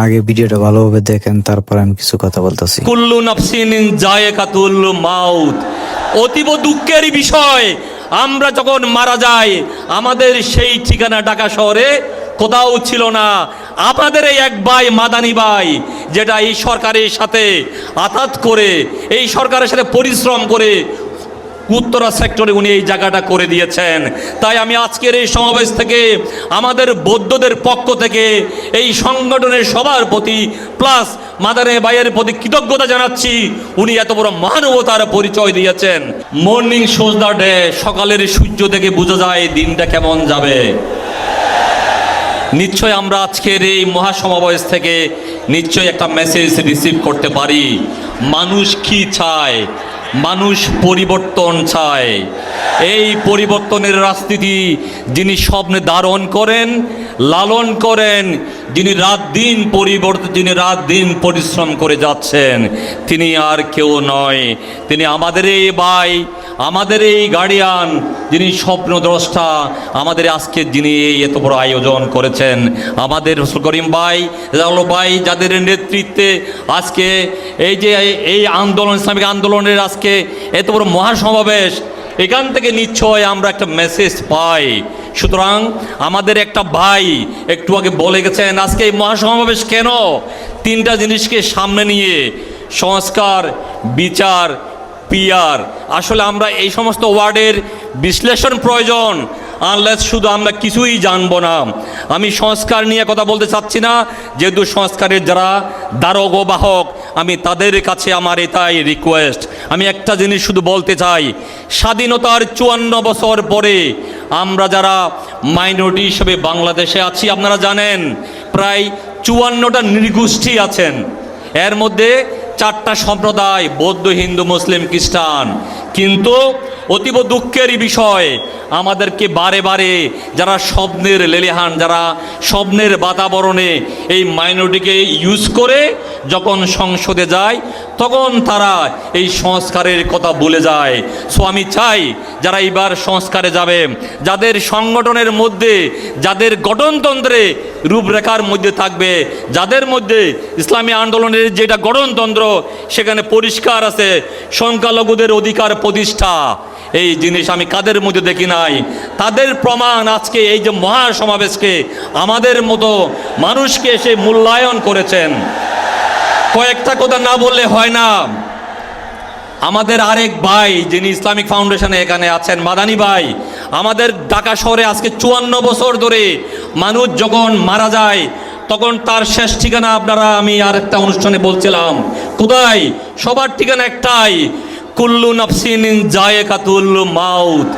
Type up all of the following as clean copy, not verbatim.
আগে ভিডিওটা ভালোভাবে দেখেন, তারপর আমি কিছু কথা বলতেছি। কুল্লু নাফসিন যায়েকাতুল মাউত। অতীব দুঃখের বিষয়, আমরা যখন মারা যাই আমাদের সেই ঠিকানা ঢাকা শহরে কোথাও ছিল না। আপনাদের এই এক ভাই মাদানী ভাই, যেটা এই সরকারের সাথে আতাত করে, এই সরকারের সাথে পরিশ্রম করে উত্তরা সেক্টরে উনি এই জায়গাটা করে দিয়েছেন। তাই আমি আজকের এই সমাবেশ থেকে আমাদের বৌদ্ধদের পক্ষ থেকে এই সংগঠনের সবার প্রতি প্লাস মাদানী ভাইয়ের প্রতি কৃতজ্ঞতা জানাচ্ছি। উনি এত বড় মহানুভবতার পরিচয় দিয়েছেন। মর্নিং শোজ দ্য ডে, সকালের সূর্য থেকে বোঝা যায় দিনটা কেমন যাবে। নিশ্চয় আমরা আজকের এই মহাসমাবেশ থেকে নিশ্চয়ই একটা মেসেজ রিসিভ করতে পারি। মানুষ কি চায়? মানুষ পরিবর্তন চায়। এই পরিবর্তনের রাজনীতি যিনি স্বপ্নে ধারণ করেন, লালন করেন, যিনি রাত দিন পরিশ্রম করে যাচ্ছেন, তিনি আর কেউ নয়, তিনি আমাদের এই ভাই, আমাদের এই গার্ডিয়ান, যিনি স্বপ্নদ্রষ্টা, আমাদের আজকে যিনি এই এত বড় আয়োজন করেছেন, আমাদের রসুল করিম ভাই, রাহুল ভাই, যাদের নেতৃত্বে আজকে এই যে এই আন্দোলন, ইসলামিক আন্দোলনের আজকে এত বড় মহাসমাবেশ, এখান থেকে নিশ্চয় আমরা একটা মেসেজ পাই। সুতরাং আমাদের একটা ভাই একটু আগে বলে গেছেন আজকে এই মহাসমাবেশ কেন, তিনটা জিনিসকে সামনে নিয়ে, সংস্কার, বিচার, পিয়ার। আসলে আমরা এই সমস্ত ওয়ার্ডের বিশ্লেষণ প্রয়োজন, আনলেস শুধু আমরা কিছুই জানবো না। আমি সংস্কার নিয়ে কথা বলতে চাচ্ছি না, যেহেতু সংস্কারের যারা দ্বারক ও বাহক, আমি তাদের কাছে আমার এটাই রিকোয়েস্ট। আমি একটা জিনিস শুধু বলতে চাই, স্বাধীনতার 54 বছর পরে আমরা যারা মাইনরিটি হিসেবে বাংলাদেশে আছি, আপনারা জানেন প্রায় 54টা নৃগোষ্ঠী আছেন। এর মধ্যে 4টা সম্প্রদায়, বৌদ্ধ, হিন্দু, মুসলিম, খ্রিস্টান। কিন্তু অতীব দুঃখেরই বিষয়, আমাদেরকে বারে বারে যারা স্বপ্নের লেলিহান, যারা স্বপ্নের বাতাবরণে এই মাইনরিটিকে ইউজ করে যখন সংসদে যায়, তখন তারা এই সংস্কারের কথা ভুলে যায়। সো আমি চাই যারা এইবার সংস্কারে যাবে, যাদের সংগঠনের মধ্যে, যাদের গঠনতন্ত্রে রূপরেখার মধ্যে থাকবে, যাদের মধ্যে ইসলামী আন্দোলনের যেটা গঠনতন্ত্র সেখানে পরিষ্কার আছে সংখ্যালঘুদের অধিকার প্রতিষ্ঠা, এই জিনিস আমি কাদের মধ্যে দেখি নাই। তাদের প্রমাণ আজকে এই যে মহাসমাবেশকে আমাদের মতো মানুষকে এসে মূল্যায়ন করেছেন। কয়েকটা কথা না বললে হয় না। আমাদের আরেক ভাই যিনি ইসলামিক ফাউন্ডেশনে এখানে আছেন, মাদানী ভাই, আমাদের ঢাকা শহরে আজকে 54 বছর ধরে মানুষ যখন মারা যায় তখন তার শেষ ঠিকানা, আপনারা আমি আরেকটা অনুষ্ঠানে বলছিলাম, কোথায়? সবার ঠিকানা একটাই, কুল্লু নাফসিন যায়েকাতুল মাউত।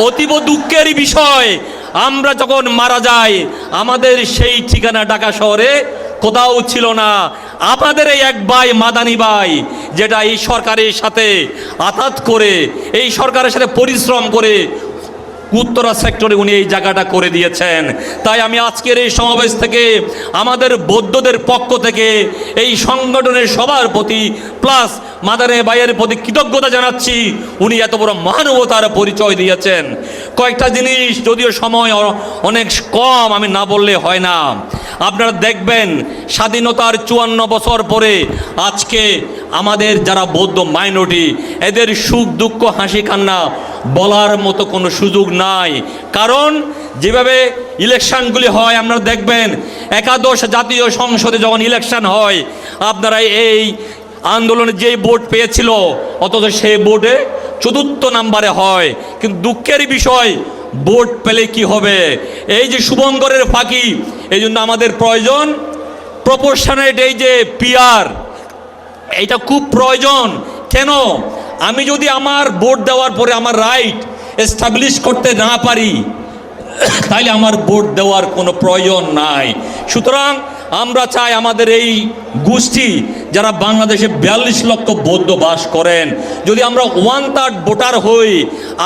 অতীব দুঃখেরই বিষয়, আমরা যখন মারা যাই আমাদের সেই ঠিকানা ঢাকা শহরে কোথাও ছিল না। আপনাদের এই এক ভাই মাদানী ভাই, যেটা এই সরকারের সাথে আতাত করে, এই সরকারের সাথে পরিশ্রম করে উত্তরা সেক্টরে উনি এই জায়গাটা করে দিয়েছেন। তাই আমি আজকের এই সমাবেশ থেকে আমাদের বৌদ্ধদের পক্ষ থেকে এই সংগঠনের সবার প্রতি প্লাস মাদানী ভাইয়ের প্রতি কৃতজ্ঞতা জানাচ্ছি। উনি এত বড় মহানুভবতার পরিচয় দিয়েছেন। কয়েকটা জিনিস, যদিও সময় অনেক কম, আমি না বললে হয় না। আপনারা দেখবেন স্বাধীনতার 54 বছর পরে আজকে আমাদের যারা বৌদ্ধ মাইনরিটি, এদের সুখ দুঃখ হাসি কান্না বলার মতো কোনো সুযোগ নাই। কারণ যেভাবে ইলেকশনগুলি হয়, আপনারা দেখবেন একাদশ জাতীয় সংসদে যখন ইলেকশন হয়, আপনারা এই আন্দোলনে যেই ভোট পেয়েছিল অথচ সেই ভোটে 4র্থ নাম্বারে হয়। কিন্তু দুঃখের বিষয়, ভোট পেলে কি হবে? এই যে শুভঙ্করের ফাঁকি, এই জন্য আমাদের প্রয়োজন প্রপোর্শনেট, এই যে পিআর, এইটা খুব প্রয়োজন। কেন? আমি যদি আমার ভোট দেওয়ার পরে আমার রাইট এস্টাবলিশ করতে না পারি, তাইলে আমার ভোট দেওয়ার কোনো প্রয়োজন নাই। সুতরাং আমরা চাই আমাদের এই গোষ্ঠী যারা বাংলাদেশে 42 লক্ষ বৌদ্ধ বাস করেন, যদি আমরা 1/3 ভোটার হই,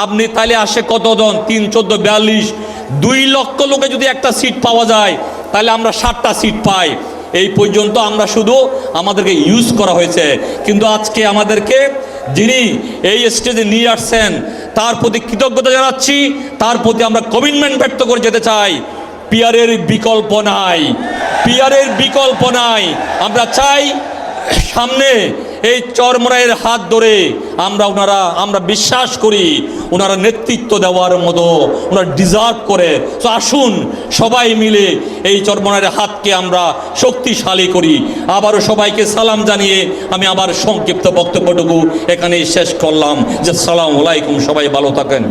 আপনি তাহলে আসে কতজন? 3, 14, 42, 2 লক্ষ লোকে যদি একটা সিট পাওয়া যায়, তাহলে আমরা 7টা সিট পাই। এই পর্যন্ত আমরা শুধু আমাদেরকে ইউজ করা হয়েছে। কিন্তু আজকে আমাদেরকে যিনি এই স্টেজে নিয়ে আসছেন তার প্রতি কৃতজ্ঞতা জানাচ্ছি, তার প্রতি আমরা কমিটমেন্ট ব্যক্ত করে যেতে চাই। পিয়ারের বিকল্প নাই। পিয়ারের বিকল্প নাই। আমরা চাই সামনে এই চরমোনাইয়ের হাত ধরে আমরা বিশ্বাস করি ওনারা নেতৃত্ব দেওয়ার মতো ওনারা ডিজার্ভ করে। তো আসুন সবাই মিলে এই চরমোনাইয়ের হাতকে আমরা শক্তিশালী করি। আবারও সবাইকে সালাম জানিয়ে আমি আবার সংক্ষিপ্ত বক্তব্যটুকু এখানেই শেষ করলাম। যে আসসালামু আলাইকুম, সবাই ভালো থাকেন।